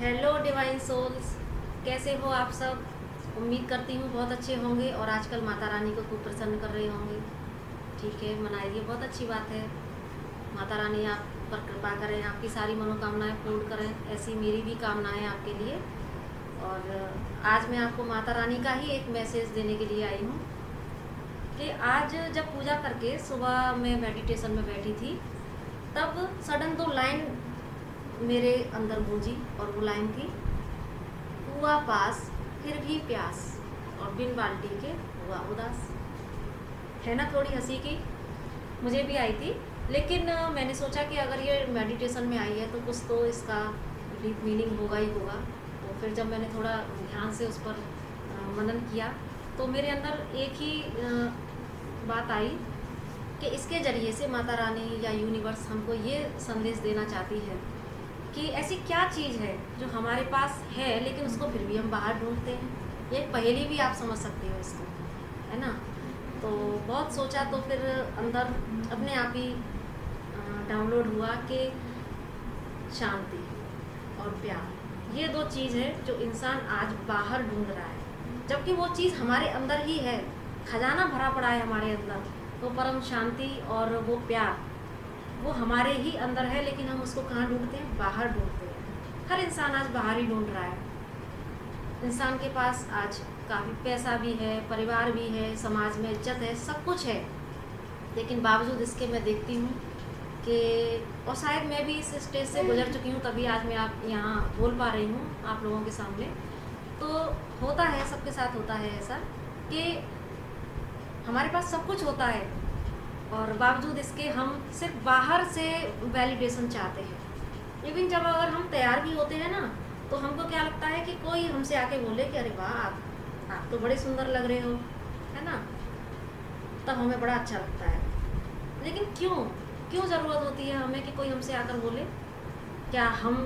Hello divine souls, कैसे हो आप सब। उम्मीद करती हूँ बहुत अच्छे होंगे और आजकल माता रानी को खूब प्रसन्न कर रहे होंगे। ठीक है, मनाइए, बहुत अच्छी बात है। माता रानी आप पर कृपा करें, आपकी सारी मनोकामनाएं पूर्ण करें, ऐसी मेरी भी कामनाएं आपके लिए। और आज मैं आपको माता रानी का ही एक मैसेज देने के लिए आई हूँ कि आज जब पूजा करके सुबह मैं मेडिटेशन में बैठी थी, तब सडन 2 लाइन मेरे अंदर गूंजी। और वो लाइन थी, हुआ पास फिर भी प्यास, और बिन बाल्टी के हुआ उदास। है ना, थोड़ी हंसी की मुझे भी आई थी, लेकिन मैंने सोचा कि अगर ये मेडिटेशन में आई है तो कुछ तो इसका डीप मीनिंग होगा ही होगा। तो फिर जब मैंने थोड़ा ध्यान से उस पर मनन किया, तो मेरे अंदर एक ही बात आई कि इसके ज़रिए से माता रानी या यूनिवर्स हमको ये संदेश देना चाहती है कि ऐसी क्या चीज़ है जो हमारे पास है लेकिन उसको फिर भी हम बाहर ढूंढते हैं। ये एक पहेली भी आप समझ सकते हो इसको, है ना। तो बहुत सोचा तो फिर अंदर अपने आप ही डाउनलोड हुआ कि शांति और प्यार, ये 2 चीज़ है जो इंसान आज बाहर ढूंढ रहा है, जबकि वो चीज़ हमारे अंदर ही है। खजाना भरा पड़ा है हमारे अंदर, तो परम शांति और वो प्यार वो हमारे ही अंदर है, लेकिन हम उसको कहाँ ढूंढते हैं? बाहर ढूंढते हैं। हर इंसान आज बाहर ही ढूंढ रहा है। इंसान के पास आज काफ़ी पैसा भी है, परिवार भी है, समाज में इज्जत है, सब कुछ है, लेकिन बावजूद इसके मैं देखती हूँ कि, और शायद मैं भी इस स्टेज से गुजर चुकी हूँ, तभी आज मैं आप यहाँ बोल पा रही हूँ आप लोगों के सामने। तो होता है, सबके साथ होता है ऐसा कि हमारे पास सब कुछ होता है और बावजूद इसके हम सिर्फ बाहर से वैलिडेशन चाहते हैं। लेकिन जब अगर हम तैयार भी होते हैं ना, तो हमको क्या लगता है कि कोई हमसे आके बोले कि अरे वाह, आप तो बड़े सुंदर लग रहे हो, है ना, तब हमें बड़ा अच्छा लगता है। लेकिन क्यों ज़रूरत होती है हमें कि कोई हमसे आकर बोले? क्या हम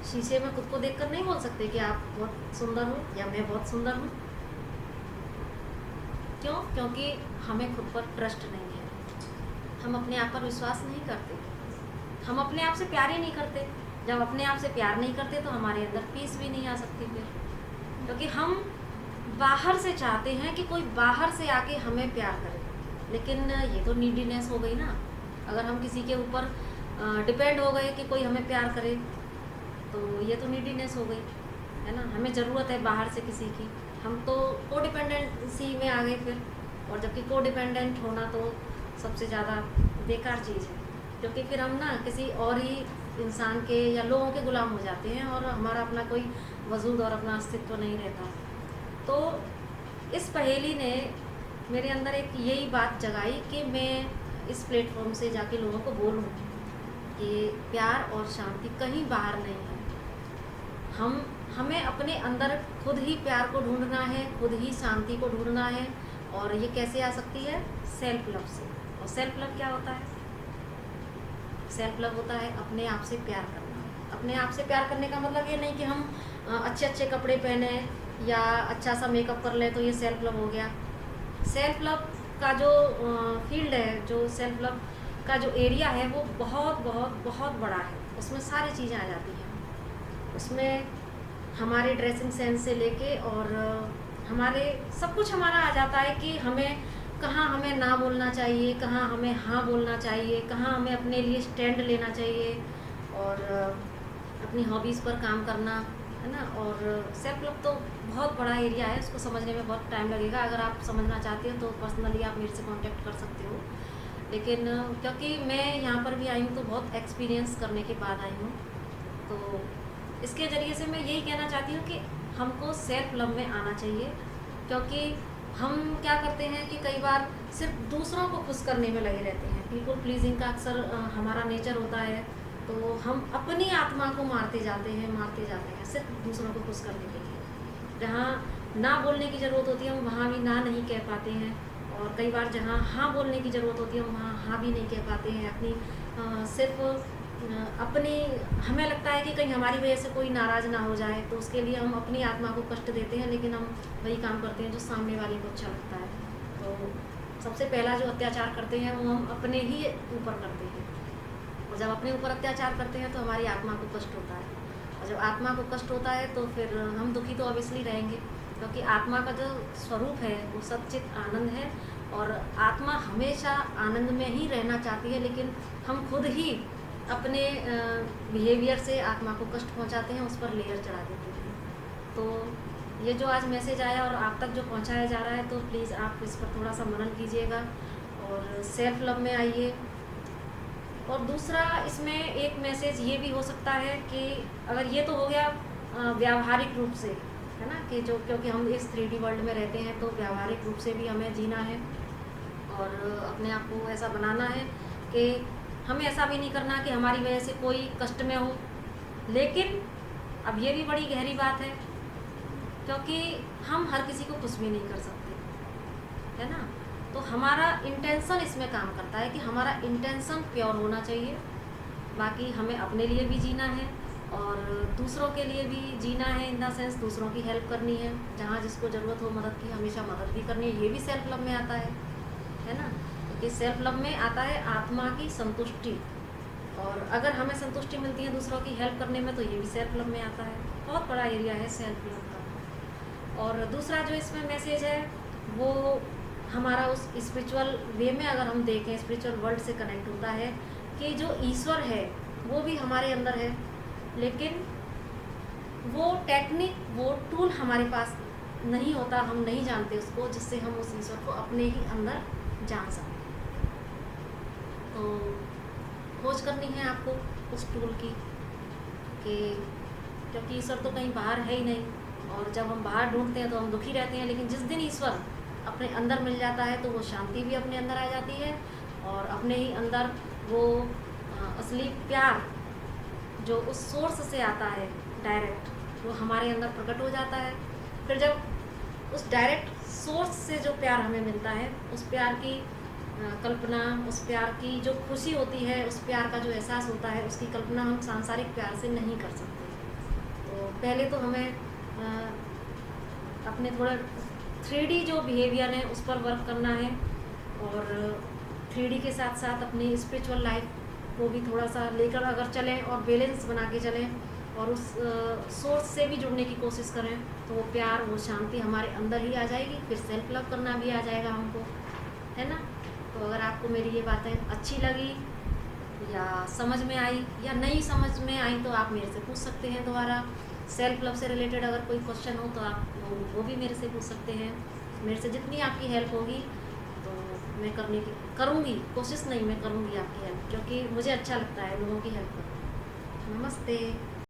शीशे में खुद को देखकर नहीं बोल सकते कि आप बहुत सुंदर हो या मैं बहुत सुंदर हूँ? क्यों? क्योंकि हमें खुद पर ट्रस्ट नहीं है, हम अपने आप पर विश्वास नहीं करते, हम अपने आप से प्यार ही नहीं करते। जब अपने आप से प्यार नहीं करते तो हमारे अंदर पीस भी नहीं आ सकती फिर, क्योंकि हम बाहर से चाहते हैं कि कोई बाहर से आके हमें प्यार करे। लेकिन ये तो नीडीनेस हो गई ना। अगर हम किसी के ऊपर डिपेंड हो गए कि कोई हमें प्यार करे, तो ये तो नीडीनेस हो गई, है ना। हमें ज़रूरत है बाहर से किसी की, हम तो कोडिपेंडेंसी में आ गए फिर। और जबकि कोडिपेंडेंट होना तो सबसे ज़्यादा बेकार चीज़ है, क्योंकि फिर हम ना किसी और ही इंसान के या लोगों के गुलाम हो जाते हैं और हमारा अपना कोई वजूद और अपना अस्तित्व नहीं रहता। तो इस पहेली ने मेरे अंदर एक यही बात जगाई कि मैं इस प्लेटफॉर्म से जाके लोगों को बोलूं कि प्यार और शांति कहीं बाहर नहीं है। हमें अपने अंदर खुद ही प्यार को ढूंढना है, खुद ही शांति को ढूंढना है। और ये कैसे आ सकती है? सेल्फ लव से। और सेल्फ लव क्या होता है? सेल्फ लव होता है अपने आप से प्यार करना। अपने आप से प्यार करने का मतलब ये नहीं कि हम अच्छे अच्छे कपड़े पहने या अच्छा सा मेकअप कर ले तो ये सेल्फ लव हो गया। सेल्फ लव का जो फील्ड है, जो सेल्फ लव का जो एरिया है, वो बहुत बहुत बहुत बड़ा है। उसमें सारी चीज़ें आ जाती हैं। उसमें हमारे ड्रेसिंग सेंस से लेके और हमारे सब कुछ हमारा आ जाता है कि कहाँ हमें ना बोलना चाहिए, कहाँ हमें हाँ बोलना चाहिए, कहाँ हमें अपने लिए स्टैंड लेना चाहिए, और अपनी हॉबीज़ पर काम करना, है ना। और सेल्फ लव तो बहुत बड़ा एरिया है, उसको समझने में बहुत टाइम लगेगा। अगर आप समझना चाहते हो तो पर्सनली आप मेरे से कांटेक्ट कर सकते हो। लेकिन क्योंकि मैं यहाँ पर भी आई हूँ तो बहुत एक्सपीरियंस करने के बाद आई हूँ, तो इसके ज़रिए से मैं यही कहना चाहती हूँ कि हमको सेल्फ लव में आना चाहिए। क्योंकि हम क्या करते हैं कि कई बार सिर्फ दूसरों को खुश करने में लगे रहते हैं। पीपल प्लीजिंग का अक्सर हमारा नेचर होता है, तो हम अपनी आत्मा को मारते जाते हैं सिर्फ दूसरों को खुश करने के लिए। जहाँ ना बोलने की ज़रूरत होती है हम वहाँ भी ना नहीं कह पाते हैं, और कई बार जहाँ हाँ बोलने की ज़रूरत होती है हम वहाँ हाँ भी नहीं कह पाते हैं। सिर्फ अपनी हमें लगता है कि कहीं हमारी वजह से कोई नाराज़ ना हो जाए, तो उसके लिए हम अपनी आत्मा को कष्ट देते हैं, लेकिन हम वही काम करते हैं जो सामने वाले को अच्छा लगता है। तो सबसे पहला जो अत्याचार करते हैं वो हम अपने ही ऊपर करते हैं, और जब अपने ऊपर अत्याचार करते हैं तो हमारी आत्मा को कष्ट होता है। और जब आत्मा को कष्ट होता है तो फिर हम दुखी तो ऑब्वियसली रहेंगे, क्योंकि आत्मा का जो स्वरूप है वो सच्चित आनंद है, और आत्मा हमेशा आनंद में ही रहना चाहती है, लेकिन हम खुद ही अपने बिहेवियर से आत्मा को कष्ट पहुंचाते हैं, उस पर लेयर चढ़ा देते हैं। तो ये जो आज मैसेज आया और आप तक जो पहुंचाया जा रहा है, तो प्लीज़ आप इस पर थोड़ा सा मनन कीजिएगा और सेल्फ लव में आइए। और दूसरा इसमें एक मैसेज ये भी हो सकता है कि अगर ये तो हो गया व्यावहारिक रूप से, है ना, कि जो क्योंकि हम इस 3D वर्ल्ड में रहते हैं तो व्यावहारिक रूप से भी हमें जीना है और अपने आप को ऐसा बनाना है कि हमें ऐसा भी नहीं करना कि हमारी वजह से कोई कष्ट में हो। लेकिन अब ये भी बड़ी गहरी बात है, क्योंकि हम हर किसी को कुछ भी नहीं कर सकते, है ना। तो हमारा इंटेंशन इसमें काम करता है कि हमारा इंटेंशन प्योर होना चाहिए। बाकी हमें अपने लिए भी जीना है और दूसरों के लिए भी जीना है, इन द सेंस दूसरों की हेल्प करनी है, जहाँ जिसको ज़रूरत हो मदद की हमेशा मदद भी करनी है। ये भी सेल्फ लव में आता है ना। क्योंकि सेल्फ लव में आता है आत्मा की संतुष्टि, और अगर हमें संतुष्टि मिलती है दूसरों की हेल्प करने में तो ये भी सेल्फ लव में आता है। बहुत बड़ा एरिया है सेल्फ लव का। और दूसरा जो इसमें मैसेज है वो हमारा उस स्पिरिचुअल वे में अगर हम देखें, स्पिरिचुअल वर्ल्ड से कनेक्ट होता है कि जो ईश्वर है वो भी हमारे अंदर है, लेकिन वो टेक्निक, वो टूल हमारे पास नहीं होता, हम नहीं जानते उसको, जिससे हम उस ईश्वर को अपने ही अंदर जान सकें। तो खोज करनी है आपको उस टूल की, कि क्योंकि ईश्वर तो कहीं बाहर है ही नहीं, और जब हम बाहर ढूंढते हैं तो हम दुखी रहते हैं, लेकिन जिस दिन ईश्वर अपने अंदर मिल जाता है तो वो शांति भी अपने अंदर आ जाती है, और अपने ही अंदर वो असली प्यार जो उस सोर्स से आता है डायरेक्ट, वो हमारे अंदर प्रकट हो जाता है। फिर जब उस डायरेक्ट सोर्स से जो प्यार हमें मिलता है, उस प्यार की कल्पना, उस प्यार की जो खुशी होती है, उस प्यार का जो एहसास होता है, उसकी कल्पना हम सांसारिक प्यार से नहीं कर सकते। तो पहले तो हमें अपने थोड़ा 3D जो बिहेवियर है उस पर वर्क करना है, और 3D के साथ साथ अपनी स्पिरिचुअल लाइफ को भी थोड़ा सा लेकर अगर चलें और बैलेंस बना के चलें, और उस सोर्स से भी जुड़ने की कोशिश करें, तो वो प्यार, वो शांति हमारे अंदर ही आ जाएगी। फिर सेल्फ लव करना भी आ जाएगा हमको, है ना। तो अगर आपको मेरी ये बातें अच्छी लगी या समझ में आई या नहीं समझ में आई तो आप मेरे से पूछ सकते हैं दोबारा। सेल्फ लव से रिलेटेड अगर कोई क्वेश्चन हो तो आप वो भी मेरे से पूछ सकते हैं। मेरे से जितनी आपकी हेल्प होगी तो मैं करूँगी, कोशिश नहीं, मैं करूँगी आपकी हेल्प, क्योंकि मुझे अच्छा लगता है लोगों की हेल्प करना। नमस्ते।